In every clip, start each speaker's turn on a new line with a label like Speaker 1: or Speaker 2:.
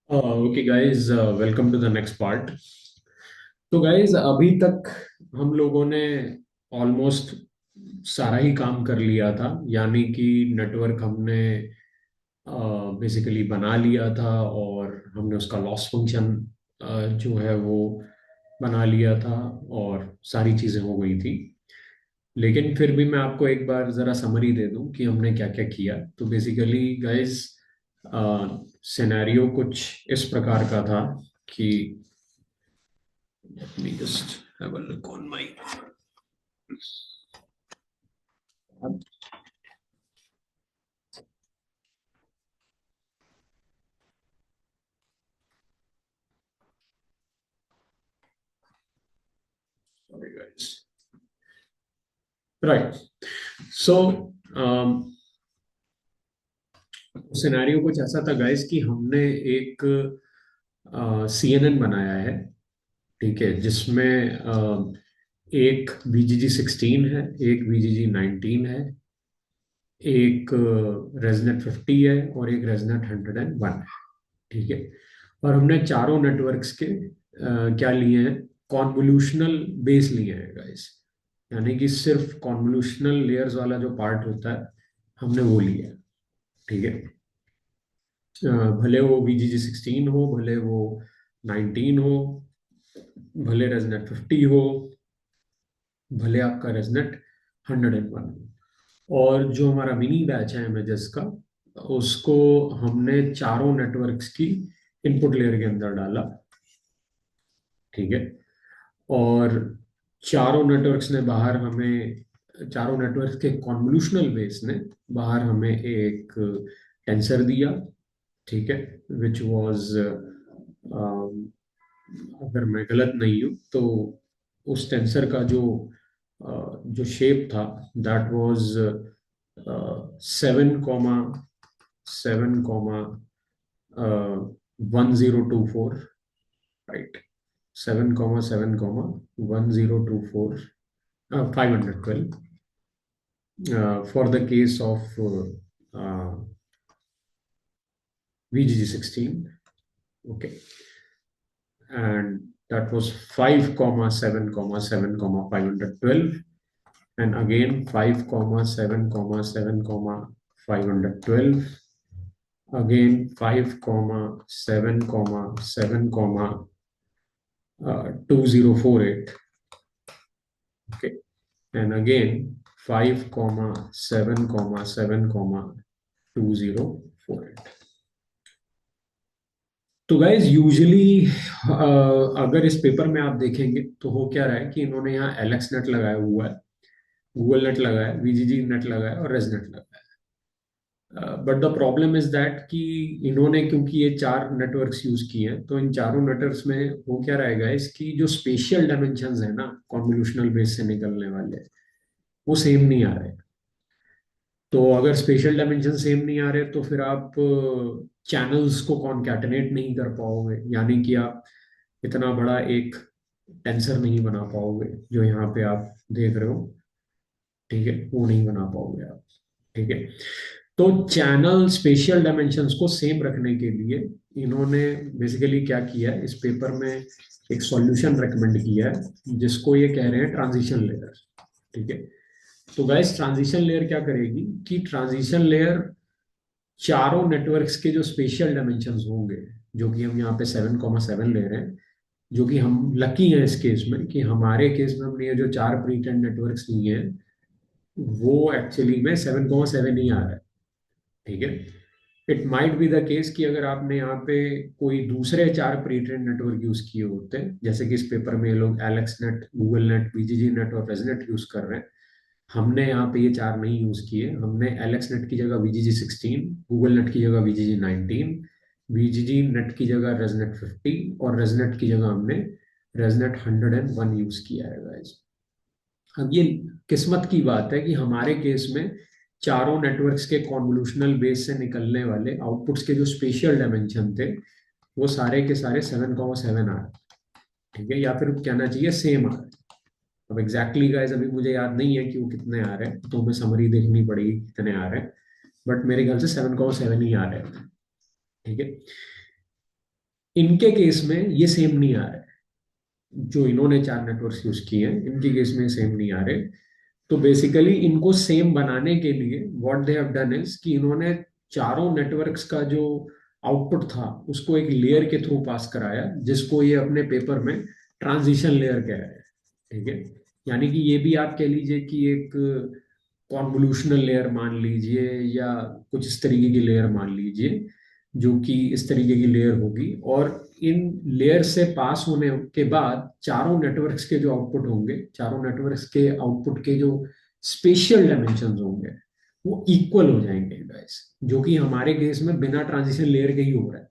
Speaker 1: Okay guys, welcome to the next part. तो guys, अभी तक हम लोगों ने ऑलमोस्ट सारा ही काम कर लिया था। यानी कि नेटवर्क हमने बेसिकली बना लिया था और हमने उसका लॉस फंक्शन जो है वो बना लिया था और सारी चीज़ें हो गई थी। लेकिन फिर भी मैं आपको एक बार ज़रा समरी दे दूं कि हमने क्या क्या किया। तो बेसिकली गाइस, सिनेरियो कुछ इस प्रकार का था कि let me just have a look on my sorry guys, right. So scenario कुछ ऐसा था गाइस कि हमने एक CNN बनाया है। ठीक है, जिसमें एक VGG 16 है, एक VGG 19 है, एक रेजनेट 50 है और एक रेजनेट 101 है। ठीक है, और हमने चारों नेटवर्क्स के क्या लिए हैं, कॉन्वोल्यूशनल बेस लिए हैं गाइस। यानी कि सिर्फ कॉन्वोल्यूशनल लेयर्स वाला जो पार्ट होता है हमने वो लिया है। ठीक है, भले वो VGG 16 हो, भले वो 19 हो, भले रेजनेट 50 हो, भले आपका रेजनेट 101 हो। और जो हमारा मिनी बैच है इमेजेस का, उसको हमने चारों नेटवर्क्स की इनपुट लेयर के अंदर डाला। ठीक है, और चारों नेटवर्क्स ने बाहर हमें, चारों नेटवर्क्स के कॉन्वोल्यूशनल बेस ने बाहर हमें एक टेंसर दिया। ठीक है, विच वाज, अगर मैं गलत नहीं हूँ तो उस टेंसर का जो शेप था, that was 7,7,1024, right. 7,7,1024, 512 for the case of VGG 16. Okay, and that was 5,7,7,512, and again 5,7,7,512, again 5,7,7,2048. Okay, and again 5,7,7,2048. तो गाइज यूजुअली अगर इस पेपर में आप देखेंगे तो हो क्या रहा है कि इन्होंने यहाँ LX नेट लगाया हुआ है, गूगल नेट लगाया है, VGG नेट लगाया है और रेज नेट लगाया है। But the problem is that कि इन्होंने, क्योंकि ये चार नेटवर्क्स यूज किए हैं, तो इन चारों नेटवर्क्स में हो क्या रहेगा, इसकी जो स्पेशियल डायमेंशंस है ना कॉन्वोल्यूशनल बेस से निकलने वाले, वो सेम नहीं आ रहे। तो अगर स्पेशल डायमेंशन सेम नहीं आ रहे तो फिर आप चैनल्स को कॉन्कैटिनेट नहीं कर पाओगे। यानी कि आप इतना बड़ा एक टेंसर नहीं बना पाओगे जो यहाँ पे आप देख रहे हो। ठीक है, वो नहीं बना पाओगे आप। ठीक है, तो चैनल स्पेशियल डायमेंशंस को सेम रखने के लिए इन्होंने बेसिकली क्या किया है, इस पेपर में एक सॉल्यूशन रेकमेंड किया है जिसको ये कह रहे हैं ट्रांजिशन लेयर। ठीक है, तो गाइस ट्रांजिशन लेयर क्या करेगी कि ट्रांजिशन लेयर चारों नेटवर्क्स के जो स्पेशियल डायमेंशंस होंगे, जो कि हम यहाँ पे 7,7 ले रहे हैं, जो कि हम लकी हैं इस केस में कि हमारे केस में हमने ये जो चार प्रीटेंड नेटवर्क्स लिए हैं वो एक्चुअली में 7,7 ही आ रहा है। ठीक है, it might be the case कि अगर आपने यहाँ पे कोई दूसरे चार प्रीट्रेंड नेटवर्क यूज किए होते हैं, जैसे कि इस पेपर में ये लोग Alex net, Google net, VGG net और रेजनेट यूज कर रहे हैं, हमने यहाँ पे ये चार नहीं यूज किए। हमने एलेक्स नेट की जगह VGG 16, गूगल नेट की जगह VGG 19, VGG नेट की जगह रेजनेट 50 और रेजनेट की जगह हमने रेजनेट 101 यूज किया है गाइस। अब ये किस्मत की बात है कि हमारे केस में चारों नेटवर्क्स के कॉन्वोल्यूशनल बेस से निकलने वाले आउटपुट्स के जो स्पेशियल डायमेंशन थे वो सारे के सारे 7,7 आ रहे हैं। ठीक है, या फिर कहना चाहिए सेम आ रहे हैं। अब एग्जैक्टली गाइस अभी मुझे याद नहीं है कि वो कितने आ रहे हैं, तो हमें समरी देखनी पड़ेगी कितने आ रहे हैं। बट मेरे ख्याल से 7,7 ही आ रहे हैं। ठीक है, इनके केस में ये सेम नहीं आ रहा है। जो इन्होंने चार नेटवर्क्स यूज किए हैं इनके केस में सेम नहीं आ रहे। तो बेसिकली इनको सेम बनाने के लिए what they have done is कि इन्होंने चारों नेटवर्क्स का जो आउटपुट था उसको एक लेयर के थ्रू पास कराया, जिसको ये अपने पेपर में ट्रांजिशन लेयर कह रहे हैं। ठीक है, यानी कि ये भी आप कह लीजिए कि एक कॉन्वोल्यूशनल लेयर मान लीजिए, या कुछ इस तरीके की लेयर मान लीजिए, जो कि इस तरीके की लेयर होगी। और इन लेयर से पास होने के बाद चारों नेटवर्क्स के जो आउटपुट होंगे, चारों नेटवर्क्स के आउटपुट के जो स्पेशियल डायमेंशंस होंगे वो इक्वल हो जाएंगे गाइस, जो कि हमारे केस में बिना ट्रांजिशन लेयर के ही हो रहा है।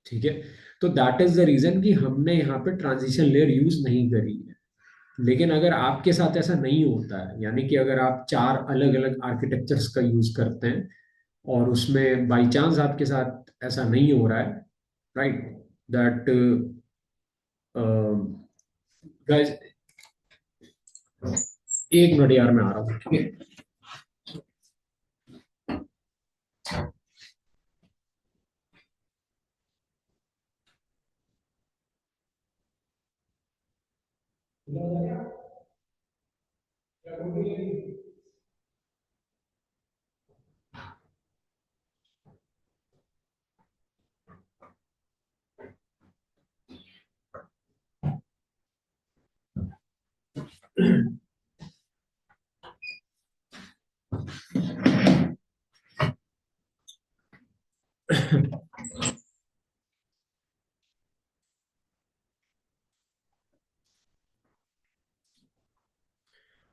Speaker 1: ठीक है, तो दैट इज द रीजन कि हमने यहाँ पे ट्रांजिशन लेयर यूज नहीं करी है। लेकिन अगर आपके साथ ऐसा नहीं होता है, यानी कि अगर आप चार अलग अलग आर्किटेक्चर्स का यूज करते हैं और उसमें बाई चांस आपके साथ ऐसा नहीं हो रहा है, राइट, दैट गाइस, एक मिनट यार मैं आ रहा हूँ, ठीक है।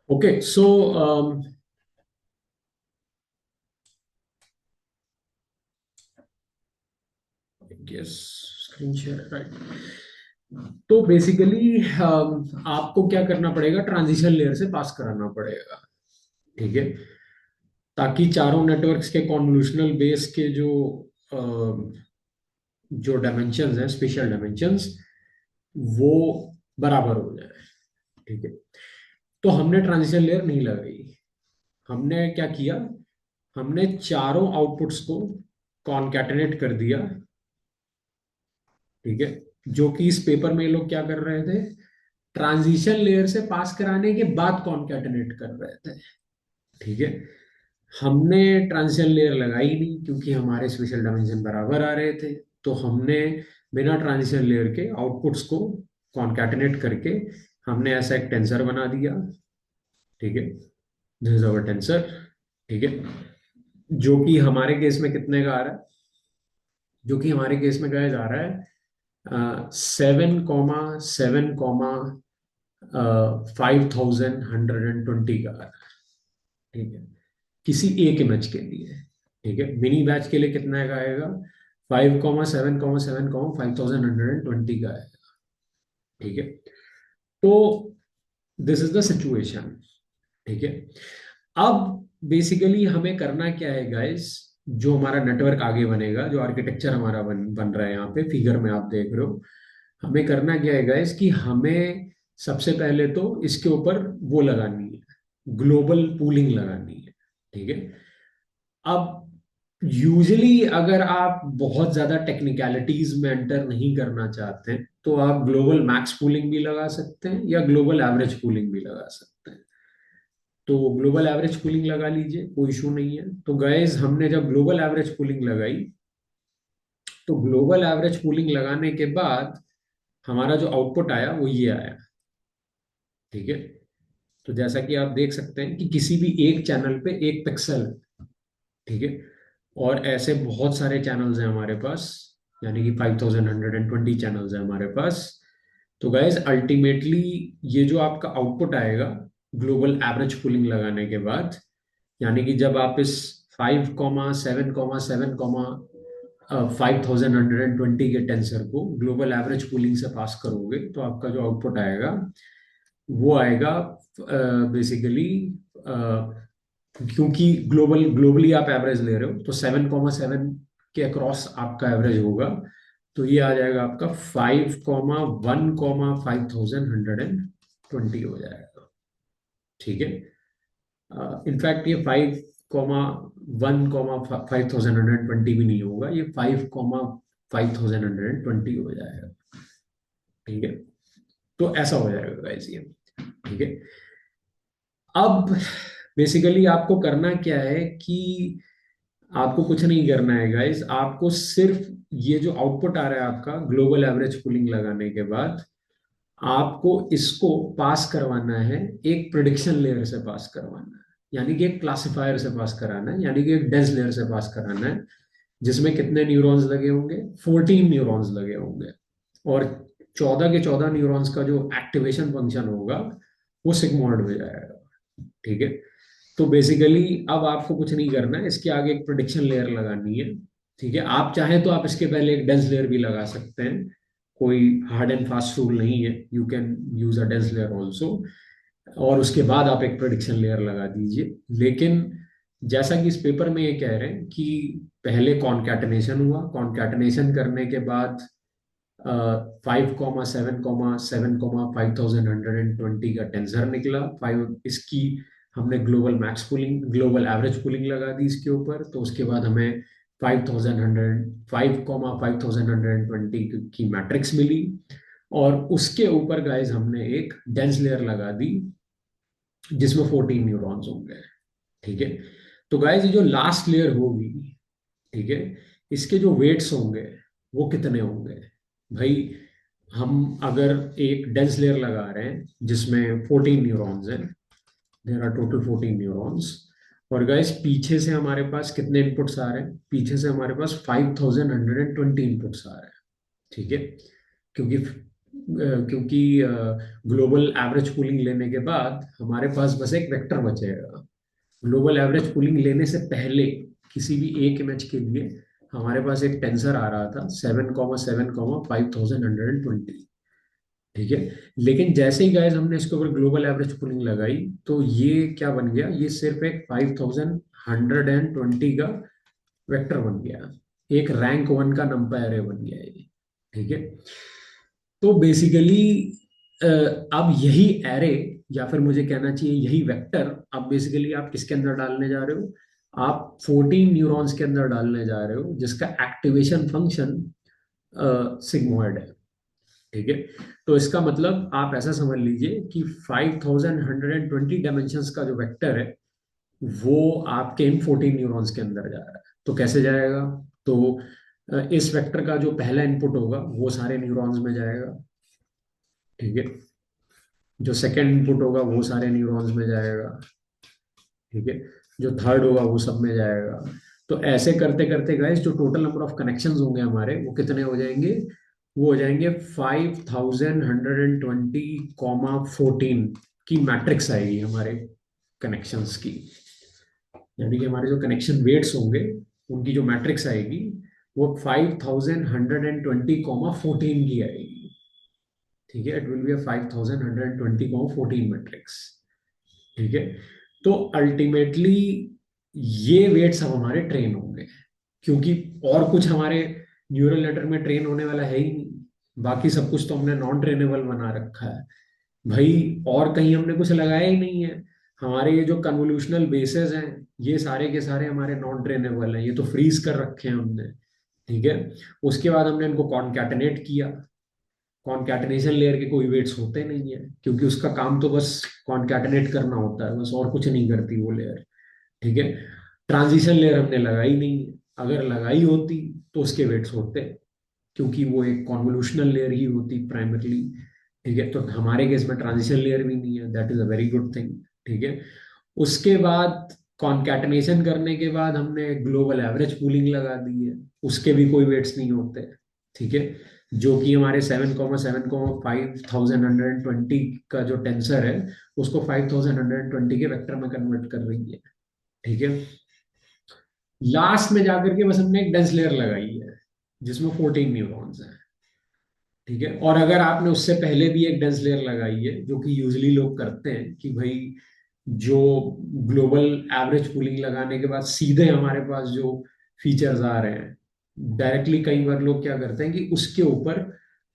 Speaker 1: Okay, so yes, screen share, right. तो बेसिकली आपको क्या करना पड़ेगा, ट्रांजिशन लेयर से पास कराना पड़ेगा। ठीक है, ताकि चारों नेटवर्क्स के कॉन्वोल्यूशनल बेस के जो डायमेंशंस हैं, स्पेशल डायमेंशंस, वो बराबर हो जाए। ठीक है, तो हमने ट्रांजिशन लेयर नहीं लगाई। हमने क्या किया, हमने चारों आउटपुट्स को कॉन्कैटिनेट कर दिया। ठीक है, जो कि इस पेपर में ये लोग क्या कर रहे थे, ट्रांजिशन लेयर से पास कराने के बाद कॉन्कैटिनेट कर रहे थे। ठीक है, हमने ट्रांजिशन लेयर लगाई नहीं क्योंकि हमारे स्पेशल डायमेंशन बराबर आ रहे थे। तो हमने बिना ट्रांजिशन लेयर के आउटपुट्स को कॉन्कैटिनेट करके हमने ऐसा एक टेंसर बना दिया। ठीक है, दिस इज अवर टेंसर। ठीक है, जो कि हमारे केस में कितने का आ रहा है, जो कि हमारे केस में गाइस आ रहा है 7,7,5,120 का आ रहा है। ठीक है, किसी एक इमेज के लिए। ठीक है, मिनी बैच के लिए कितना का आएगा, 5,7,7,5,120 का आएगा। ठीक है, तो दिस इज द सिचुएशन। ठीक है, अब बेसिकली हमें करना क्या है गाइस, जो हमारा नेटवर्क आगे बनेगा, जो आर्किटेक्चर हमारा बन रहा है यहाँ पे फिगर में आप देख रहे हो, हमें करना क्या है गाइस कि हमें सबसे पहले तो इसके ऊपर वो लगानी है, ग्लोबल पूलिंग लगानी है। ठीक है, अब यूजली अगर आप बहुत ज्यादा टेक्निकलिटीज में एंटर नहीं करना चाहते हैं तो आप ग्लोबल मैक्स पूलिंग भी लगा सकते हैं या ग्लोबल एवरेज पूलिंग भी लगा सकते हैं। तो ग्लोबल एवरेज कूलिंग लगा लीजिए, कोई इशू नहीं है। तो गाइस, हमने जब ग्लोबल एवरेज कूलिंग लगाई, तो ग्लोबल एवरेज कूलिंग लगाने के बाद हमारा जो आउटपुट आया वो ये आया। ठीक है, तो जैसा कि आप देख सकते हैं कि किसी भी एक चैनल पे एक पिक्सल है। ठीक है, और ऐसे बहुत सारे चैनल्स हैं हमारे पास, यानी कि 5,120 चैनल्स हैं हमारे पास। तो गाइज अल्टीमेटली ये जो आपका आउटपुट आएगा ग्लोबल एवरेज कूलिंग लगाने के बाद, यानी कि जब आप इस 5,7,5,120 के टेंसर को ग्लोबल एवरेज कूलिंग से पास करोगे तो आपका जो आउटपुट आएगा वो आएगा बेसिकली, क्योंकि ग्लोबली आप एवरेज ले रहे हो तो 7,7 के अक्रॉस आपका एवरेज होगा। तो ये आ जाएगा आपका 5,1,5,120 हो जाएगा। ठीक है, इनफैक्ट ये 5,1,5,120 भी नहीं होगा, ये 5120 हो जाएगा। ठीक है, तो ऐसा हो जाएगा गाइस ये। ठीक है, अब बेसिकली आपको करना क्या है कि आपको कुछ नहीं करना है गाइस, आपको सिर्फ ये जो आउटपुट आ रहा है आपका ग्लोबल एवरेज कूलिंग लगाने के बाद, आपको इसको पास करवाना है, एक प्रिडिक्शन लेयर से पास करवाना है, यानी कि एक क्लासिफायर से पास कराना है, यानी कि एक डेंस लेयर से पास कराना है, जिसमें कितने न्यूरॉन्स लगे होंगे, 14 न्यूरॉन्स लगे होंगे, और 14 के 14 न्यूरॉन्स का जो एक्टिवेशन फंक्शन होगा वो सिग्मॉइड हो जाएगा। ठीक है, तो बेसिकली अब आपको कुछ नहीं करना है, इसके आगे एक प्रोडिक्शन लेयर लगानी है। ठीक है, आप चाहें तो आप इसके पहले एक डेंस लेयर भी लगा सकते हैं, कोई हार्ड एंड फास्ट रूल नहीं है, you can use a dense layer also, और उसके बाद आप एक प्रोडिक्शन लेयर लगा दीजिए। लेकिन जैसा कि इस पेपर में ये कह रहे हैं कि पहले कॉन्कैटिनेशन हुआ, कॉन्कैटिनेशन करने के बाद 5,7,7,5120 का टेंसर निकला, 5 इसकी हमने global max pulling, global average pulling लगा दी इसके ऊपर, तो उसके बाद हमें 5,100 5,5120 की मैट्रिक्स मिली, और उसके ऊपर गाइस हमने एक डेंस लेयर लगा दी जिसमें 14 न्यूरॉन्स होंगे। ठीक है, तो गाइस ये जो लास्ट लेयर होगी, ठीक है, इसके जो वेट्स होंगे वो कितने होंगे भाई। हम अगर एक डेंस लेयर लगा रहे हैं जिसमें 14 न्यूरॉन्स हैं, देयर आर टोटल 14 न्यूरॉन्स, और गाइस पीछे से हमारे पास कितने इनपुट्स आ रहे हैं, पीछे से हमारे पास 5,120 इनपुट्स आ रहे हैं। ठीक है, क्योंकि क्योंकि ग्लोबल एवरेज कूलिंग लेने के बाद हमारे पास बस एक वेक्टर बचेगा। ग्लोबल एवरेज कूलिंग लेने से पहले किसी भी एक इमेज के लिए हमारे पास एक टेंसर आ रहा था 7,7,5120। ठीक है, लेकिन जैसे ही गाइस हमने इसके ऊपर ग्लोबल एवरेज कूलिंग लगाई, तो ये क्या बन गया, ये सिर्फ एक 5,120 का वेक्टर बन गया, एक रैंक वन का नंबर एरे बन गया ये। ठीक है, तो बेसिकली अब यही एरे, या फिर मुझे कहना चाहिए यही वेक्टर, अब बेसिकली आप किसके अंदर डालने जा रहे हो, आप 14 न्यूरॉन्स के अंदर डालने जा रहे हो जिसका एक्टिवेशन फंक्शन सिग्मोइड है। ठीक है, तो इसका मतलब आप ऐसा समझ लीजिए कि 5,120 डायमेंशंस का जो वेक्टर है वो आपके इन 14 न्यूरॉन्स के अंदर जा रहा है। तो कैसे जाएगा, तो इस वेक्टर का जो पहला इनपुट होगा वो सारे न्यूरॉन्स में जाएगा। ठीक है, जो सेकंड इनपुट होगा वो सारे न्यूरॉन्स में जाएगा। ठीक है, जो थर्ड होगा वो सब में जाएगा। तो ऐसे करते करते गाइस जो टोटल नंबर ऑफ कनेक्शंस होंगे हमारे वो कितने हो जाएंगे, वो हो जाएंगे 5,120,14 की मैट्रिक्स आएगी हमारे कनेक्शंस की, यानी कि हमारे जो कनेक्शन वेट्स होंगे उनकी जो मैट्रिक्स आएगी वो 5,120,14 की आएगी। ठीक है, इट विल बी 5,120,14 मैट्रिक्स। ठीक है, तो अल्टीमेटली ये वेट्स अब हमारे ट्रेन होंगे, क्योंकि और कुछ हमारे न्यूरल नेटवर्क में ट्रेन होने वाला है ही नहीं, बाकी सब कुछ तो हमने नॉन ट्रेनेबल बना रखा है भाई, और कहीं हमने कुछ लगाया ही नहीं है। हमारे ये जो कन्वोल्यूशनल बेसिस हैं ये सारे के सारे हमारे नॉन ट्रेनेबल हैं, ये तो फ्रीज कर रखे हैं हमने। ठीक है, उसके बाद हमने इनको कॉन्कैटिनेट किया, कॉन्कैटिनेशन लेयर के कोई वेट्स होते नहीं है, क्योंकि उसका काम तो बस कॉन्कैटिनेट करना होता है, बस और कुछ नहीं करती वो लेयर। ठीक है, ट्रांजिशन लेयर हमने लगाई नहीं है, अगर लगाई होती तो उसके वेट्स होते, क्योंकि वो एक कॉन्वोल्यूशनल लेयर ही होती प्राइमरली। ठीक है, तो हमारे केस में ट्रांजिशन लेयर भी नहीं है, that is a very good thing. ठीक है, उसके बाद कॉन्कैटिनेशन करने के बाद हमने ग्लोबल एवरेज पूलिंग लगा दी है, उसके भी कोई वेट्स नहीं होते। ठीक है, जो कि हमारे 7,7,5120 का जो टेंसर है उसको 5,120 के वेक्टर में कन्वर्ट कर रही है। ठीक है, लास्ट में जाकर के बस हमने एक डेंस लेयर लगाई है जिसमें 14 न्यूरॉन्स हैं। ठीक है, और अगर आपने उससे पहले भी एक डेंस लेयर लगाई है, जो कि यूजली लोग करते हैं कि भाई जो ग्लोबल एवरेज पूलिंग लगाने के बाद सीधे हमारे पास जो फीचर्स आ रहे हैं डायरेक्टली, कई बार लोग क्या करते हैं कि उसके ऊपर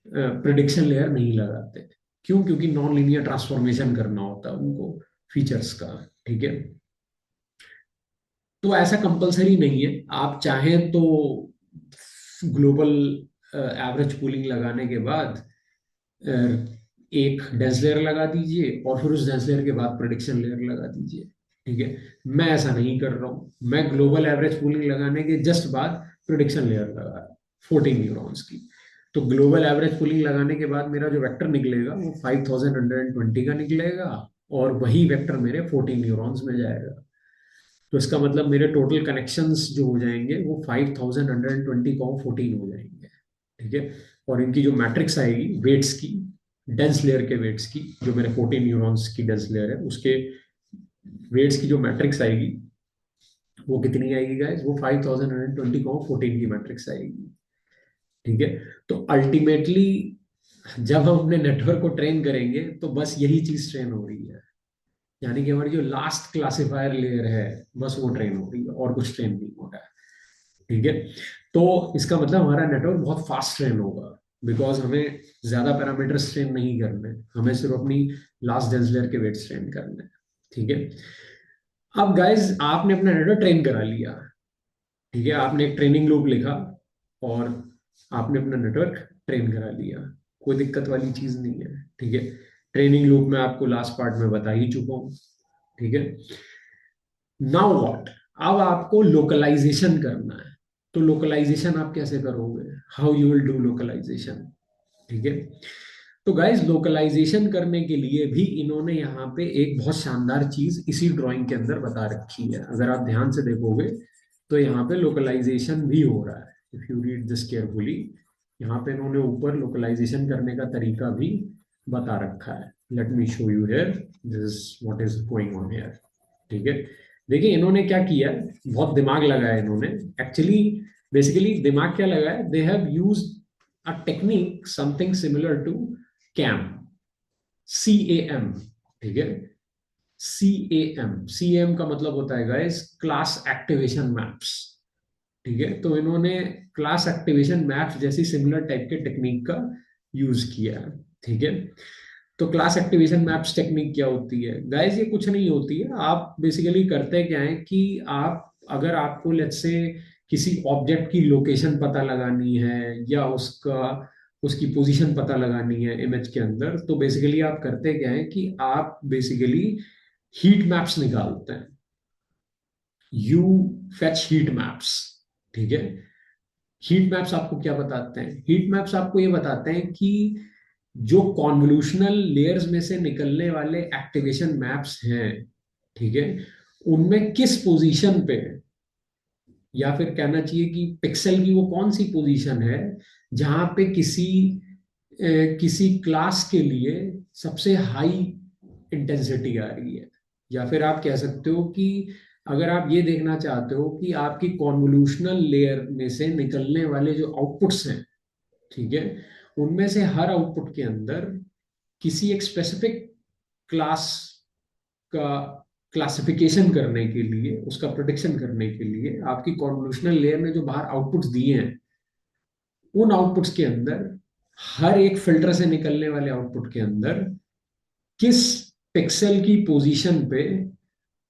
Speaker 1: प्रिडिक्शन लेयर नहीं लगाते। क्यों, क्योंकि नॉन लीनियर ट्रांसफॉर्मेशन करना होता है उनको फीचर्स का। ठीक है, तो ऐसा कंपलसरी नहीं है, आप चाहें तो ग्लोबल एवरेज पूलिंग लगाने के बाद अ, एक डेंस लेयर लगा दीजिए और फिर उस डेंस लेयर के बाद प्रेडिक्शन लेयर लगा दीजिए। ठीक है, मैं ऐसा नहीं कर रहा हूं, मैं ग्लोबल एवरेज पूलिंग लगाने के जस्ट बाद प्रेडिक्शन लेयर लगा रहा हूं 14 न्यूरॉन्स की। तो ग्लोबल एवरेज पूलिंग लगाने के बाद मेरा जो वेक्टर निकलेगा वो 5120 का निकलेगा, और वही वेक्टर मेरे 14 न्यूरॉन्स में जाएगा। तो इसका मतलब मेरे टोटल कनेक्शंस जो हो जाएंगे वो 5120 को 14 हो जाएंगे। ठीक है, और इनकी जो मैट्रिक्स आएगी वेट्स की, डेंस लेयर के वेट्स की, जो मेरे 14 न्यूरॉन्स की डेंस लेयर है उसके वेट्स की जो मैट्रिक्स आएगी वो कितनी आएगी गाइस, वो 5120 को 14 की मैट्रिक्स आएगी। ठीक है, तो अल्टीमेटली जब हम अपने नेटवर्क को ट्रेन करेंगे तो बस यही चीज ट्रेन हो रही है, यानी कि हमारी जो लास्ट क्लासिफायर लेयर है बस वो ट्रेन हो रही है और कुछ ट्रेन नहीं हो रहा है। ठीक है, तो इसका मतलब हमारा नेटवर्क बहुत फास्ट ट्रेन होगा, बिकॉज हमें ज्यादा पैरामीटर्स ट्रेन नहीं करने, हमें सिर्फ अपनी लास्ट डेंस लेयर के वेट्स ट्रेन करने हैं। ठीक है, अब गाइज आपने अपना नेटवर्क ट्रेन करा लिया। ठीक है, आपने एक ट्रेनिंग लूप लिखा और आपने अपना नेटवर्क ट्रेन करा लिया, कोई दिक्कत वाली चीज नहीं है। ठीक है, ट्रेनिंग लूप में आपको लास्ट पार्ट में बता ही चुका हूं। ठीक है, नाउ व्हाट, अब आपको लोकलाइजेशन करना है। तो लोकलाइजेशन आप कैसे करोगे, how you will do localisation. ठीक है, तो गाइज लोकलाइजेशन करने के लिए भी इन्होंने यहाँ पे एक बहुत शानदार चीज इसी ड्राइंग के अंदर बता रखी है। अगर आप ध्यान से देखोगे तो यहाँ पे लोकलाइजेशन भी हो रहा है, if you read this carefully. यहाँ पे इन्होंने ऊपर लोकलाइजेशन करने का तरीका भी बता रखा है। Let me show you here, this what is going on here. ठीक है, देखिए इन्होंने क्या किया है, बहुत दिमाग लगाया इन्होंने। एक्चुअली बेसिकली दिमाग क्या लगाया, they have used a technique something similar to CAM, CAM। ठीक है, CAM का मतलब होता है गाइस क्लास एक्टिवेशन मैप्स। ठीक है, तो इन्होंने क्लास एक्टिवेशन मैप्स जैसी सिमिलर टाइप के टेक्निक का यूज किया है। ठीक है, तो क्लास एक्टिवेशन मैप्स टेक्निक क्या होती है गाइस, ये कुछ नहीं होती है। आप बेसिकली करते क्या है कि आप, अगर आपको लेट्स से किसी ऑब्जेक्ट की लोकेशन पता लगानी है या उसका उसकी पोजीशन पता लगानी है इमेज के अंदर, तो बेसिकली आप करते क्या है कि आप बेसिकली हीट मैप्स निकालते हैं। You fetch heat maps. ठीक है, हीट मैप्स आपको क्या बताते हैं, हीट मैप्स आपको ये बताते हैं कि जो कॉन्वोल्यूशनल लेयर्स में से निकलने वाले एक्टिवेशन मैप्स हैं, ठीक है, उनमें किस पोजीशन पे, या फिर कहना चाहिए कि पिक्सल की वो कौन सी पोजीशन है जहां पे किसी क्लास के लिए सबसे हाई इंटेंसिटी आ रही है। या फिर आप कह सकते हो कि अगर आप ये देखना चाहते हो कि आपकी कॉन्वोल्यूशनल लेयर में से निकलने वाले जो आउटपुट्स हैं, ठीक है, उनमें से हर आउटपुट के अंदर किसी एक स्पेसिफिक क्लास का क्लासिफिकेशन करने के लिए, उसका प्रोडिक्शन करने के लिए आपकी कॉन्वोल्यूशनल लेयर ने जो बाहर आउटपुट्स दिए हैं, उन आउटपुट्स के अंदर हर एक फिल्टर से निकलने वाले आउटपुट के अंदर किस पिक्सल की पोजीशन पे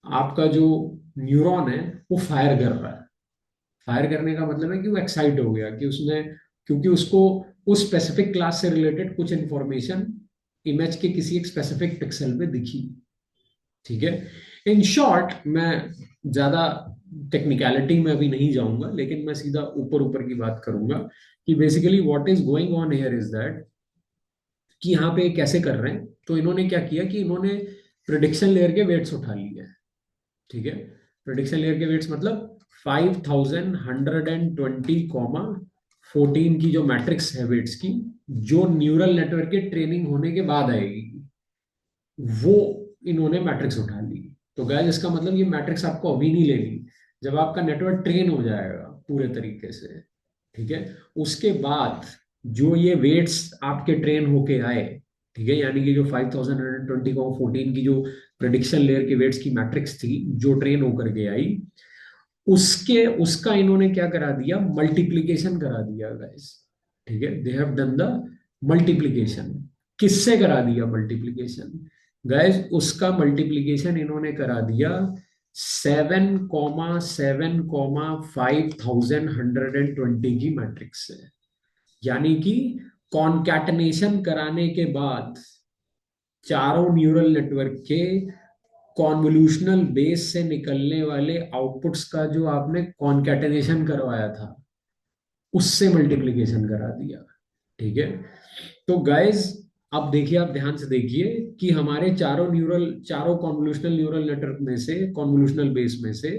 Speaker 1: आपका जो न्यूरॉन है वो फायर कर रहा है। फायर करने का मतलब है कि वो एक्साइट हो गया, कि उसने, क्योंकि उसको उस स्पेसिफिक क्लास से रिलेटेड कुछ इंफॉर्मेशन इमेज के किसी एक स्पेसिफिक पिक्सल पे दिखी। ठीक है, इन शॉर्ट मैं ज्यादा टेक्निकलिटी में अभी नहीं जाऊंगा, लेकिन मैं सीधा ऊपर ऊपर की बात करूंगा कि basically what is going on here is that, कि यहाँ पे कैसे कर रहे हैं। तो इन्होंने क्या किया कि इन्होंने प्रिडिक्शन लेयर के वेट्स उठा लिए हैं। ठीक है, प्रिडिक्शन लेयर के वेट्स मतलब 5120 14 की जो मैट्रिक्स है वेट्स की, जो न्यूरल नेटवर्क के ट्रेनिंग होने के बाद आएगी, वो इन्होंने मैट्रिक्स उठा ली। तो गाइस इसका मतलब ये मैट्रिक्स आपको अभी नहीं लेनी, जब आपका नेटवर्क ट्रेन हो जाएगा पूरे तरीके से, ठीक है, उसके बाद जो ये वेट्स आपके ट्रेन होके आए, ठीक है, यानी कि जो 5120 को 14 की जो प्रेडिक्शन लेयर के वेट्स की मैट्रिक्स थी जो ट्रेन होकर के आई, उसके उसका इन्होंने क्या करा दिया, मल्टीप्लीकेशन करा दिया गाइस। ठीक है, they have done the multiplication. किससे करा दिया मल्टीप्लीकेशन गाइस, उसका मल्टीप्लीकेशन इन्होंने करा दिया 7,7,5120 की मैट्रिक्स है। यानी कि कॉन्कैटनेशन कराने के बाद चारों न्यूरल नेटवर्क के कॉन्वोल्यूशनल बेस से निकलने वाले आउटपुट्स का जो आपने कॉन्कैटनेशन करवाया था उससे मल्टीप्लीकेशन करा दिया। ठीक है। तो गाइस अब देखिए, आप ध्यान से देखिए कि हमारे चारों कॉन्वोल्यूशनल न्यूरल नेटवर्क में से, कॉन्वोल्यूशनल बेस में से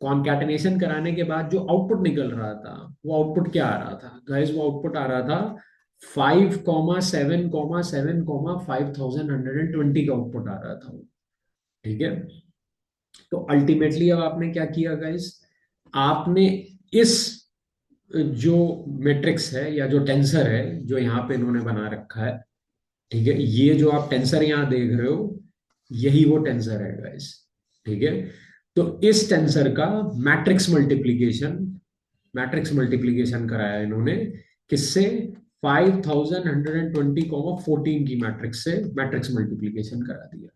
Speaker 1: कॉन्कैटनेशन कराने के बाद जो आउटपुट निकल रहा था, वो आउटपुट क्या आ रहा था गाइस? वो आउटपुट आ रहा था 5,7,7,5120 का आउटपुट आ रहा था वो। ठीक है। तो अल्टीमेटली अब आपने क्या किया गाइस? आपने इस जो मैट्रिक्स है या जो टेंसर है जो यहाँ पे इन्होंने बना रखा है, ठीक है, ये जो आप टेंसर यहाँ देख रहे हो, यही वो टेंसर है गाइस। ठीक है। तो इस टेंसर का मैट्रिक्स मल्टीप्लीकेशन मैट्रिक्स मल्टीप्लीकेशन कराया इन्होंने, किससे? 5,120,14 की मैट्रिक्स से मैट्रिक्स मल्टीप्लीकेशन करा दिया।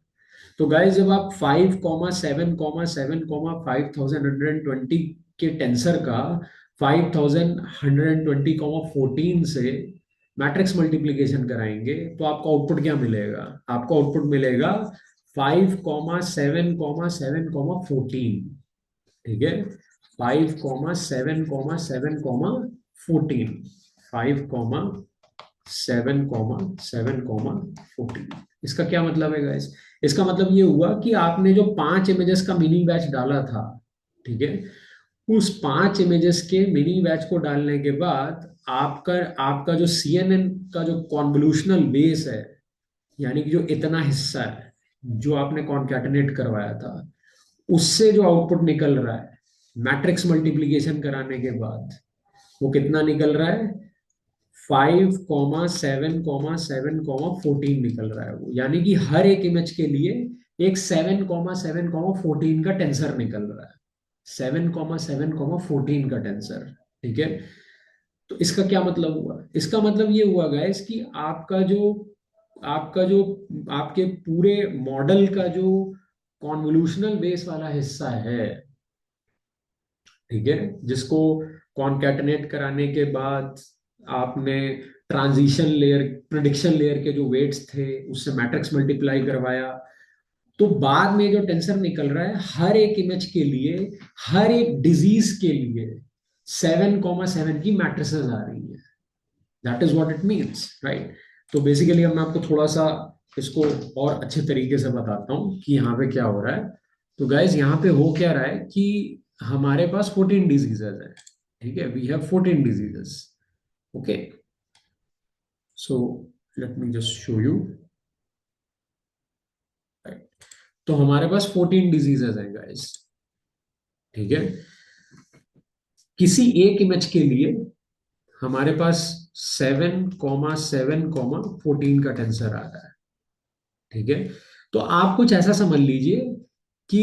Speaker 1: तो गाइस जब आप 5,7,7,5120 के टेंसर का 5,120,14 से मैट्रिक्स मल्टीप्लीकेशन कराएंगे तो आपको आउटपुट क्या मिलेगा? आपको आउटपुट मिलेगा 5,7,7,14। ठीक है। 5,7,7,14, 5,7,7,14। इसका क्या मतलब है गाइस? इसका मतलब ये हुआ कि आपने जो 5 इमेजेस का मिनी बैच डाला था, ठीक है, उस 5 इमेजेस के मिनी बैच को डालने के बाद आपका आपका जो CNN का जो कॉन्वोल्यूशनल बेस है, यानी कि जो इतना हिस्सा है जो आपने कॉन्कैटिनेट करवाया था, उससे जो आउटपुट निकल रहा है मैट्रिक्स मल्टीप्लीकेशन कराने के बाद, वो कितना निकल रहा है? 5,7,7,14 निकल रहा है वो। यानी कि हर एक इमेज के लिए एक 7,7,14 का टेंसर निकल रहा है। 7,7,14 का टेंसर। ठीक है। तो इसका क्या मतलब हुआ? इसका मतलब ये हुआ गाइस कि आपका जो आपके पूरे मॉडल का जो कॉन्वोल्यूशनल बेस वाला हिस्सा है, ठीक है, जिसको कॉन्कैटनेट कराने के बाद आपने ट्रांजिशन लेयर, प्रिडिक्शन लेयर के जो वेट्स थे उससे मैट्रिक्स मल्टीप्लाई करवाया, तो बाद में जो टेंसर निकल रहा है हर एक इमेज के लिए, हर एक डिजीज के लिए 7,7 की मैट्रिसेस आ रही है। That is what it means, right? तो बेसिकली अब मैं आपको थोड़ा सा इसको और अच्छे तरीके से बताता हूँ कि यहाँ पे क्या हो रहा है। तो गाइज यहाँ पे हो क्या रहा है कि हमारे पास 14 डिजीजेस है। ठीक है, we have 14 diseases. Okay, so let me just show you. तो हमारे पास 14 डिजीजेस हैं गाइज। ठीक है। किसी एक इमेज के लिए हमारे पास 7,7,14 का टेंसर आ रहा है। ठीक है। तो आप कुछ ऐसा समझ लीजिए कि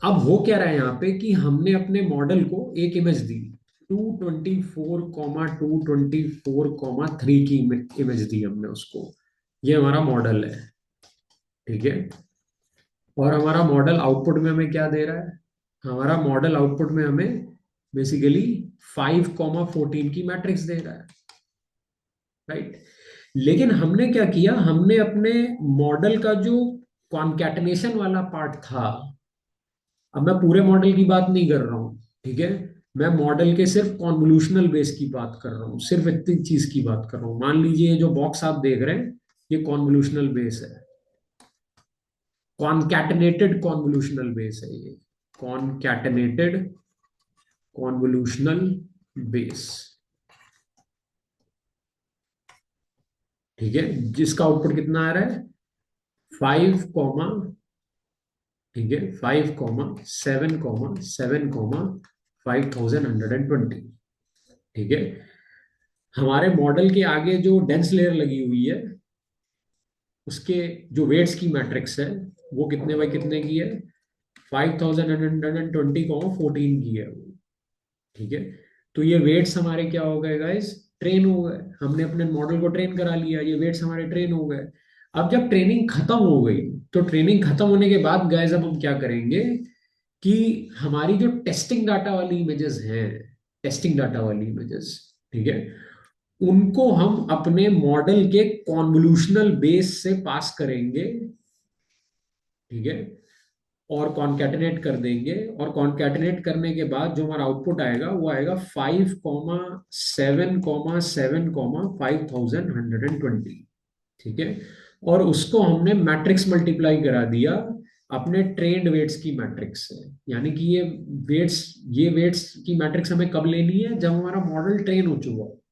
Speaker 1: अब हो क्या रहा है यहाँ पे कि हमने अपने मॉडल को एक इमेज दी, 224,224,3 की इमेज दी हमने उसको। ये हमारा मॉडल है। ठीक है। और हमारा मॉडल आउटपुट में हमें क्या दे रहा है? हमारा मॉडल आउटपुट में हमें बेसिकली 5,14 की मैट्रिक्स दे रहा है, राइट? लेकिन हमने क्या किया, हमने अपने मॉडल का जो कॉन्कैटनेशन वाला पार्ट था, अब मैं पूरे मॉडल की बात नहीं कर रहा हूं, ठीक है, मैं मॉडल के सिर्फ कॉन्वोल्यूशनल बेस की बात कर रहा हूँ, सिर्फ इतनी चीज की बात कर रहा हूँ। मान लीजिए ये जो बॉक्स आप देख रहे हैं, ये कॉन्वोल्यूशनल बेस है, कॉन्कैटनेटेड कॉन्वोल्यूशनल बेस है ये, कॉन्कैटनेटेड कॉन्वोल्यूशनल बेस। ठीक है, जिसका आउटपुट कितना आ रहा है? 5, ठीक है, 5,7,7,5120। ठीक है। हमारे मॉडल के आगे जो डेंस लेयर लगी हुई है, उसके जो वेट्स की मैट्रिक्स है, वो कितने बाई कितने की है? 5,120,14 की है वो। ठीक है। तो ये वेट्स हमारे क्या हो गए गाइस? ट्रेन हो गए। हमने अपने मॉडल को ट्रेन करा लिया, ये वेट्स हमारे ट्रेन हो गए। अब जब ट्रेनिंग खत्म हो गई, तो ट्रेनिंग खत्म होने के बाद गाइस अब हम क्या करेंगे कि हमारी जो टेस्टिंग डाटा वाली इमेजेस हैं, टेस्टिंग डाटा वाली इमेजेस, ठीक है, उनको हम अपने मॉडल के कॉन्वोल्यूशनल बेस से पास करेंगे, ठीक है, और कॉन्कैटिनेट कर देंगे, और कॉन्कैटिनेट करने के बाद जो हमारा आउटपुट आएगा वो आएगा 5,7,7,5120, ठीक है। और उसको हमने मैट्रिक्स मल्टीप्लाई करा दिया अपने ट्रेंड वेट्स की मैट्रिक्स से। यानी कि वेट्स ये वेट्स की मैट्रिक्स हमें कब लेनी है? जब हमारा मॉडल ट्रेन हो चुका हो,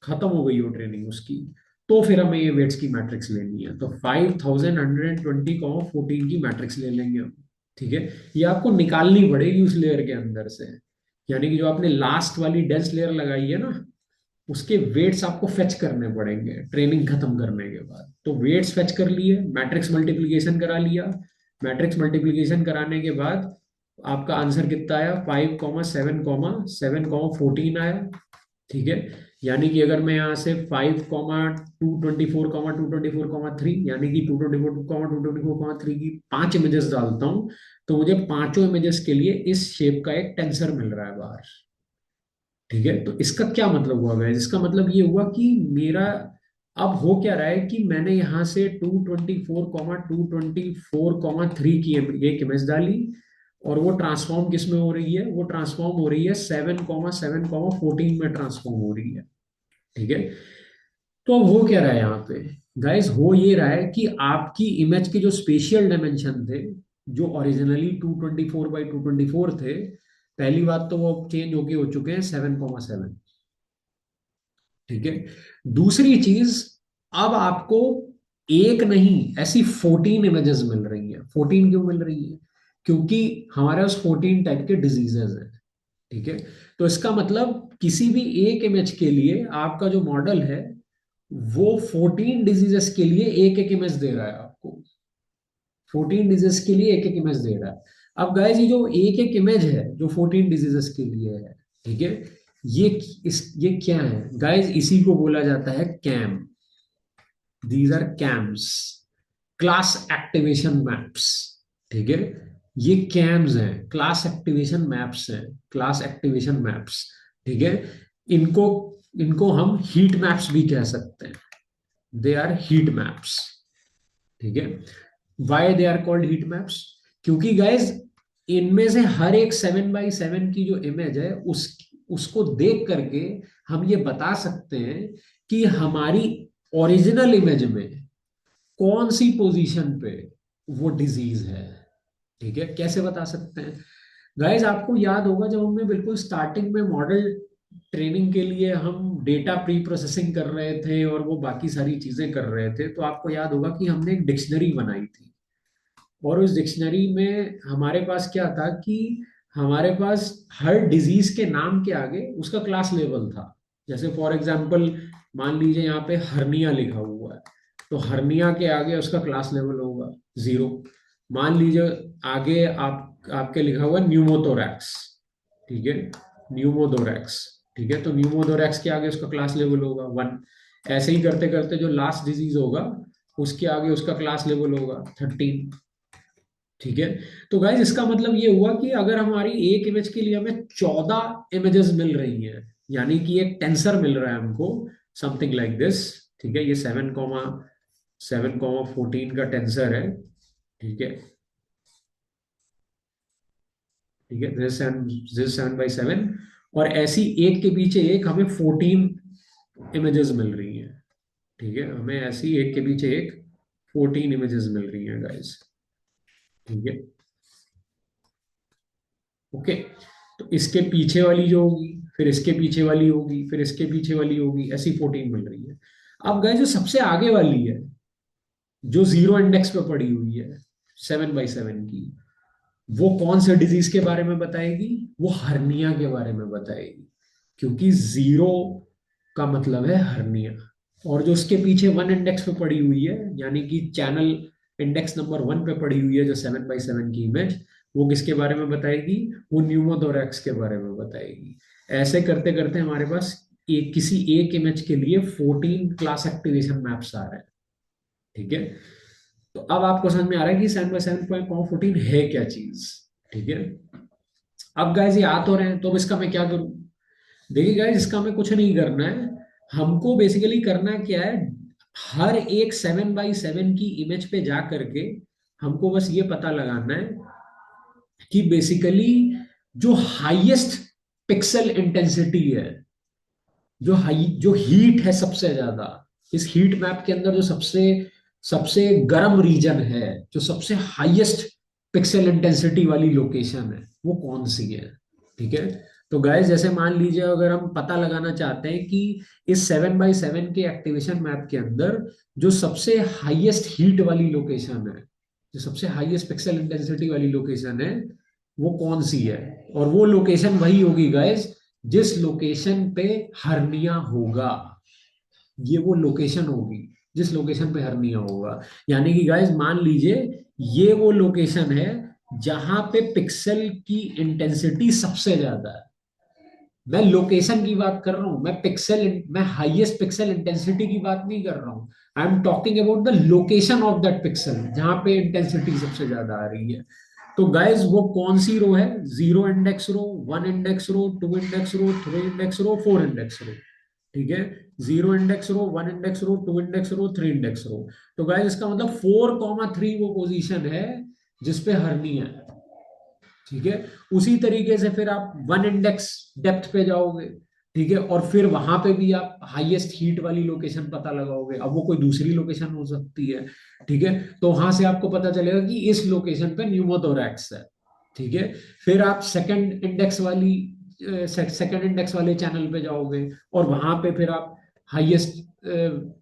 Speaker 1: खत्म हो गई हो ट्रेनिंग उसकी, तो फिर हमें ये वेट्स की मैट्रिक्स लेनी है। तो 5,120,14 की मैट्रिक्स ले लेंगे हम, ठीक है। ये आपको निकालनी पड़ेगी उस लेयर के अंदर से। यानी कि जो आपने लास्ट वाली डेंस लेयर लगाई है ना, उसके वेट्स आपको फेच करने पड़ेंगे ट्रेनिंग खत्म करने के बाद। तो वेट्स फेच कर लिए, मैट्रिक्स मल्टीप्लिकेशन करा लिया, मैट्रिक्स मल्टीप्लिकेशन कराने के बाद आपका आंसर कितना आया? 5,7,7,14 आया, ठीक है। यानी कि अगर मैं यहाँ से 5,224,224,3, यानी कि 224,224,3 की 5 इमेजेस डालता हूँ, तो मुझे पांचों इमेजेस के लिए इस शेप का एक टेंसर मिल रहा है बाहर, ठीक है। तो इसका क्या मतलब हुआ गया? इसका मतलब ये हुआ कि मेरा अब हो क्या रहा है कि मैंने यहां से 224,224,3 की एक इमेज डाली, और वो ट्रांसफॉर्म किस में हो रही है? वो ट्रांसफॉर्म हो रही है 7,7,14 में ट्रांसफॉर्म हो रही है, ठीक है। तो अब हो क्या रहा है यहाँ पे गाइस? हो ये रहा है कि आपकी इमेज के जो स्पेशियल डायमेंशन थे, जो ओरिजिनली 224 बाई 224 थे, पहली बात तो वो चेंज होके हो चुके हैं 7,7, ठीक है। दूसरी चीज, अब आपको एक नहीं, ऐसी 14 इमेजेस मिल रही है। 14 क्यों मिल रही है? क्योंकि हमारे पास 14 टाइप के डिजीजेस हैं, ठीक है। तो इसका मतलब किसी भी एक इमेज के लिए आपका जो मॉडल है वो 14 डिजीजेस के लिए एक एक इमेज दे रहा है आपको। 14 डिजीजेस के लिए एक एक इमेज दे रहा है। अब गाइस ये जो एक एक इमेज है जो 14 डिजीजेस के लिए है, ठीक है, ये ये क्या है गाइस? इसी को बोला जाता है CAM. These are CAMs, class activation maps, ठीक है। ये कैम्स हैं, क्लास एक्टिवेशन मैप्स हैं, क्लास एक्टिवेशन मैप्स, ठीक है। इनको इनको हम हीट मैप्स भी कह सकते हैं। दे आर हीट मैप्स, ठीक है। Why they are called heat maps? क्योंकि गाइज इनमें से हर एक 7 बाई 7 की जो इमेज है उसको देख करके हम ये बता सकते हैं कि हमारी ओरिजिनल इमेज में कौन सी पोजीशन पे वो डिजीज है, ठीक है। कैसे बता सकते हैं गाइज? आपको याद होगा जब हमने बिल्कुल स्टार्टिंग में मॉडल ट्रेनिंग के लिए हम डेटा प्री प्रोसेसिंग कर रहे थे और वो बाकी सारी चीजें कर रहे थे, तो आपको याद होगा कि हमने एक डिक्शनरी बनाई थी। और उस डिक्शनरी में हमारे पास क्या था कि हमारे पास हर डिजीज के नाम के आगे उसका क्लास लेवल था। जैसे फॉर एग्जांपल मान लीजिए यहाँ पे हर्निया लिखा हुआ है, तो हर्निया के आगे उसका क्लास लेवल होगा 0। मान लीजिए आगे आपके लिखा हुआ है न्यूमोथोरैक्स, ठीक है, न्यूमोथोरैक्स, ठीक है। तो न्यूमोथोरैक्स के आगे उसका क्लास लेवल होगा 1। ऐसे ही करते करते जो लास्ट डिजीज होगा उसके आगे उसका क्लास लेवल होगा 13, ठीक है। तो गाइज इसका मतलब ये हुआ कि अगर हमारी एक इमेज के लिए हमें 14 इमेजेस मिल रही हैं, यानी कि एक टेंसर मिल रहा है हमको, समथिंग लाइक दिस, ठीक है। ये 7,7,14 का टेंसर है, ठीक है, ठीक है। दिस 7 बाई 7, और ऐसी एक के पीछे एक हमें 14 इमेजेस मिल रही हैं, ठीक है। हमें ऐसी एक के पीछे एक 14 इमेजेस मिल रही हैं गाइस, ठीक है, ओके। तो इसके पीछे वाली जो होगी, फिर इसके पीछे वाली होगी, फिर इसके पीछे वाली होगी, ऐसी 14 मिल रही है। अब गाइस जो सबसे आगे वाली है, जो 0 इंडेक्स पे पड़ी हुई है 7 बाई 7 की, वो कौन से डिजीज के बारे में बताएगी? वो हर्निया के बारे में बताएगी, क्योंकि 0 का मतलब है हर्निया। और जो उसके पीछे 1 इंडेक्स पे पड़ी हुई है, यानी कि चैनल इंडेक्स नंबर 1 पे पड़ी हुई है जो 7 बाई 7 की इमेज, वो किसके बारे में बताएगी? वो न्यूमोथोरैक्स के बारे में बताएगी। ऐसे करते करते हमारे पास किसी एक इमेज के लिए 14 क्लास एक्टिवेशन मैप्स आ रहे हैं, ठीक है। तो अब आपको समझ में आ रहा है कि 7 बाई 7 14 है क्या चीज, ठीक है। अब गाइस ये आ तो रहे हैं, तो अब इसका मैं क्या करूं? देखिए गाइस, इसका हमें कुछ नहीं करना है। हमको बेसिकली करना क्या है, हर एक 7x7 की इमेज पे जा करके हमको बस ये पता लगाना है कि बेसिकली जो हाईएस्ट पिक्सल इंटेंसिटी है, जो हीट है सबसे ज्यादा, इस हीट मैप के अंदर जो सबसे सबसे गर्म रीजन है, जो सबसे हाईएस्ट पिक्सल इंटेंसिटी वाली लोकेशन है, वो कौन सी है? ठीक है। तो गाइस जैसे मान लीजिए, अगर हम पता लगाना चाहते हैं कि इस 7x7 के एक्टिवेशन मैप के अंदर जो सबसे हाईएस्ट हीट वाली लोकेशन है, जो सबसे हाईएस्ट पिक्सल इंटेंसिटी वाली लोकेशन है, वो कौन सी है? और वो लोकेशन वही होगी गाइस जिस लोकेशन पे हर्निया होगा। ये वो लोकेशन होगी जिस लोकेशन पे हर्निया होगा। यानी कि गाइस मान लीजिए, ये वो लोकेशन है जहां पे पिक्सल की इंटेंसिटी सबसे ज्यादा है। मैं लोकेशन की बात कर रहा हूं, मैं हाईएस्ट पिक्सल इंटेंसिटी की बात नहीं कर रहा हूं। I am talking about the location of that pixel, जहां पे इंटेंसिटी सबसे ज्यादा आ रही है। तो गाइज वो कौन सी रो है? 0 index row, 1 index row, 2 index row, 3 index row, 4 index row. ठीक है। 0 index row, 1 index row, 2 index row, 3 index row. तो गाइज इसका मतलब 4,3 वो पोजीशन है जिसपे हर्निया है। ठीक है। उसी तरीके से फिर आप 1 इंडेक्स डेप्थ पे जाओगे। ठीक है। और फिर वहां पे भी आप हाईएस्ट हीट वाली लोकेशन पता लगाओगे। अब वो कोई दूसरी लोकेशन हो सकती है। ठीक है। तो वहां से आपको पता चलेगा कि इस लोकेशन पे न्यूमोथोरैक्स है। ठीक है। फिर आप सेकंड इंडेक्स वाले चैनल पे जाओगे, और वहां पे फिर आप हाईएस्ट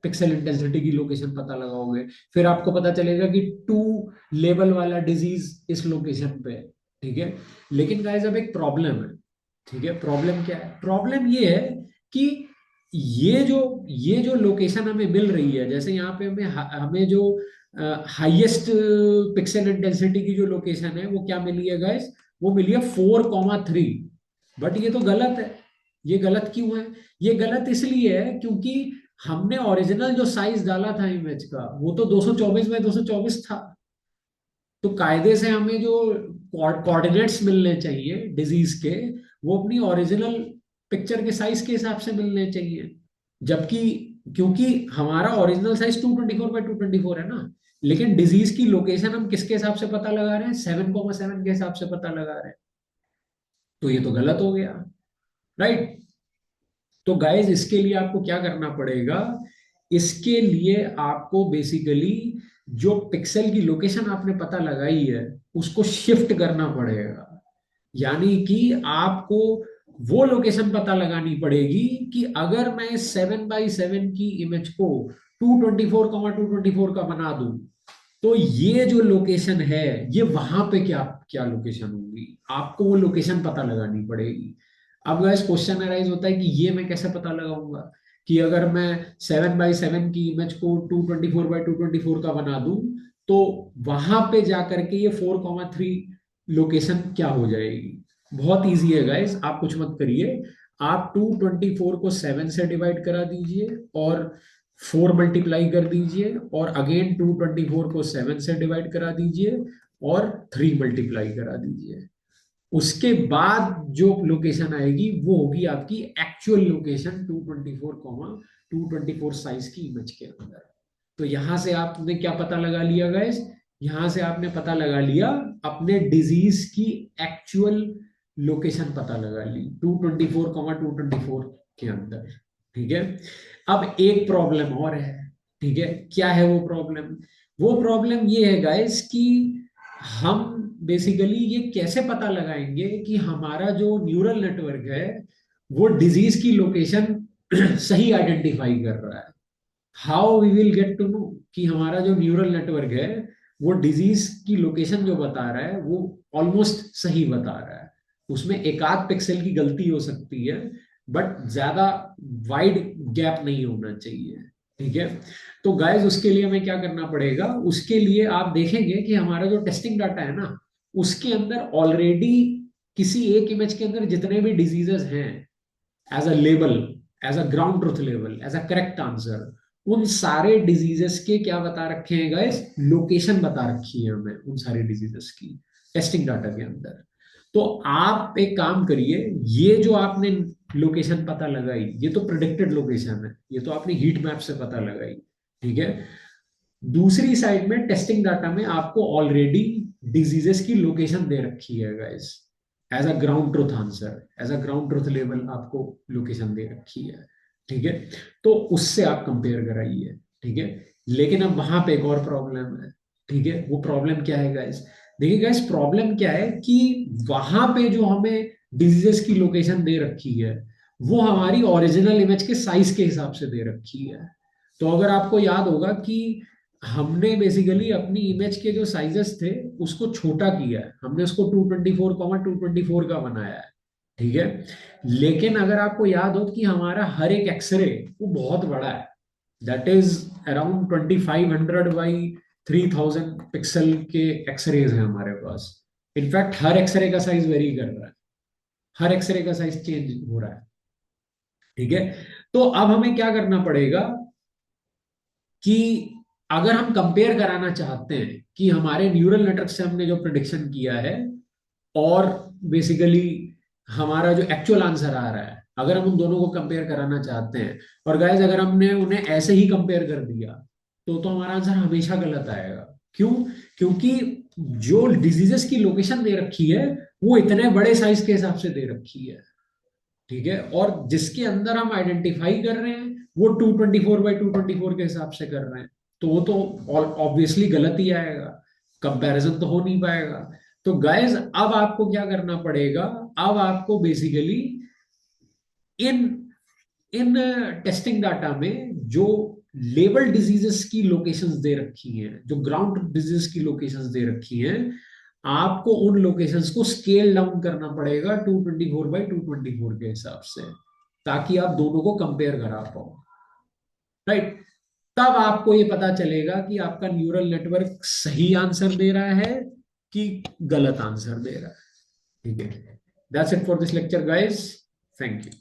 Speaker 1: पिक्सल इंटेंसिटी की लोकेशन पता लगाओगे। फिर आपको पता चलेगा कि 2 लेवल वाला डिजीज इस लोकेशन पे है। ठीक है। लेकिन गाइस अब एक प्रॉब्लम है। ठीक है। प्रॉब्लम क्या है? प्रॉब्लम ये है कि ये जो लोकेशन हमें मिल रही है, जैसे यहाँ पे हमें जो हाईएस्ट पिक्सल इंटेंसिटी की जो लोकेशन है, वो क्या मिली है गाइस? वो मिली है 4,3। बट ये तो गलत है। ये गलत क्यों है? ये गलत इसलिए है क्योंकि हमने ओरिजिनल जो साइज डाला था इमेज का, वो तो 224 बाय 224 था। तो कायदे से हमें जो कोऑर्डिनेट्स मिलने चाहिए डिजीज के, वो अपनी ओरिजिनल पिक्चर के साइज के हिसाब से मिलने चाहिए। जबकि क्योंकि हमारा ओरिजिनल साइज 224 बाय 224 है ना, लेकिन डिजीज की लोकेशन हम किसके हिसाब से पता लगा रहे हैं? 7,7 के हिसाब से पता लगा रहे हैं। तो ये तो गलत हो गया, राइट? तो गाइज इसके लिए आपको क्या करना पड़ेगा? इसके लिए आपको बेसिकली जो पिक्सल की लोकेशन आपने पता लगाई है, उसको शिफ्ट करना पड़ेगा। यानी कि आपको वो लोकेशन पता लगानी पड़ेगी कि अगर मैं 7x7 की इमेज को 224,224 का बना दूं, तो ये जो लोकेशन है, ये वहां पे क्या क्या लोकेशन होगी, आपको वो लोकेशन पता लगानी पड़ेगी। अब गाइस क्वेश्चन अराइज होता है कि ये मैं कैसे पता लगाऊंगा कि अगर मैं 7x7 की इमेज को 224 बाय 224 का बना दूं, तो वहां पे जाकर के ये 4,3 लोकेशन क्या हो जाएगी? बहुत इजी है गाइस, आप कुछ मत करिए। आप 224 को 7 से डिवाइड करा दीजिए, और 4 मल्टीप्लाई कर दीजिए, और अगेन 224 को 7 से डिवाइड करा दीजिए, और 3 मल्टीप्लाई करा दीजिए। उसके बाद जो लोकेशन आएगी वो होगी आपकी एक्चुअल लोकेशन 224 साइज की इमेज के अंदर। तो यहां से आपने क्या पता लगा लिया गाइस? यहां से आपने पता लगा लिया अपने डिजीज की एक्चुअल लोकेशन पता लगा ली 224 के अंदर। ठीक है। अब एक प्रॉब्लम और है। ठीक है। क्या है वो प्रॉब्लम? वो प्रॉब्लम ये है गाइस कि हम बेसिकली ये कैसे पता लगाएंगे कि हमारा जो न्यूरल नेटवर्क है, वो डिजीज की लोकेशन सही आइडेंटिफाई कर रहा है। How we will get to know कि हमारा जो न्यूरल नेटवर्क है, वो डिजीज की लोकेशन जो बता रहा है, वो ऑलमोस्ट सही बता रहा है। उसमें एक आध पिक्सल की गलती हो सकती है, बट ज्यादा वाइड गैप नहीं होना चाहिए। ठीक है। तो गाइस उसके लिए हमें क्या करना पड़ेगा? उसके लिए आप देखेंगे कि हमारा जो टेस्टिंग डाटा है ना, उसके अंदर ऑलरेडी किसी एक इमेज के अंदर जितने भी डिजीजेस हैं, as a label, as a ground truth level, as a correct answer, उन सारे डिजीजेस के क्या बता रखे हैं गाइस? लोकेशन बता रखी है हमें उन सारे डिजीजेस की। टेस्टिंग डाटा के अंदर। तो आप एक काम करिए, ये जो आपने लोकेशन पता लगाई, ये तो प्रिडिक्टेड लोकेशन है, ये तो आपने हीट मैप से पता लगाई, ठीक है। दूसरी साइड में टेस्टिंग डाटा में आपको ऑलरेडी डिजीजेस की लोकेशन दे रखी है guys, as a ground truth answer, as a ground truth level आपको लोकेशन दे रखी है, ठीक है। तो उससे आप कंपेयर कराइए, ठीक है। लेकिन अब वहां पे एक और प्रॉब्लम है, ठीक है। वो प्रॉब्लम क्या है गाइस? देखिए गाइस, प्रॉब्लम क्या है कि वहां पे जो हमें डिजीजेस की लोकेशन दे रखी है, वो हमारी ओरिजिनल इमेज के साइज के हिसाब से दे रखी है। तो अगर आपको याद होगा कि हमने बेसिकली अपनी इमेज के जो साइजेस थे उसको छोटा किया है, हमने उसको 224, 224 का बनाया है, ठीक है। लेकिन अगर आपको याद हो कि हमारा हर एक एक्सरे वो बहुत बड़ा है, that is around 2500 by 3000 pixel के एक्सरेज हैं हमारे पास। इनफैक्ट हर एक्सरे का साइज वेरी कर रहा है, हर एक्सरे का साइज चेंज हो रहा है, ठीक है। तो अब हमें क्या करना पड़ेगा कि अगर हम कंपेयर कराना चाहते हैं कि हमारे न्यूरल नेटवर्क से हमने जो प्रिडिक्शन किया है और बेसिकली हमारा जो एक्चुअल आंसर आ रहा है, अगर हम उन दोनों को कंपेयर कराना चाहते हैं, और गाइस अगर हमने उन्हें ऐसे ही कंपेयर कर दिया तो हमारा आंसर हमेशा गलत आएगा। क्यों? क्योंकि जो डिजीजेस की लोकेशन दे रखी है वो इतने बड़े साइज के हिसाब से दे रखी है, ठीक है। और जिसके अंदर हम आइडेंटिफाई कर रहे हैं वो 224 बाई 224 के हिसाब से कर रहे हैं, तो वो तो ऑब्वियसली गलत ही आएगा, कंपैरिजन तो हो नहीं पाएगा। तो गाइज अब आपको क्या करना पड़ेगा, अब आपको basically in in testing data में जो लेबल डिजीजेस की लोकेशंस दे रखी हैं, जो ग्राउंड डिजीज की लोकेशंस दे रखी हैं, आपको उन लोकेशंस को स्केल डाउन करना पड़ेगा 224 बाई 224 के हिसाब से, ताकि आप दोनों को कंपेयर करा पाओ, राइट। तब आपको ये पता चलेगा कि आपका न्यूरल नेटवर्क सही आंसर दे रहा है कि गलत आंसर दे रहा है, ठीक है। That's it for this lecture guys, thank you.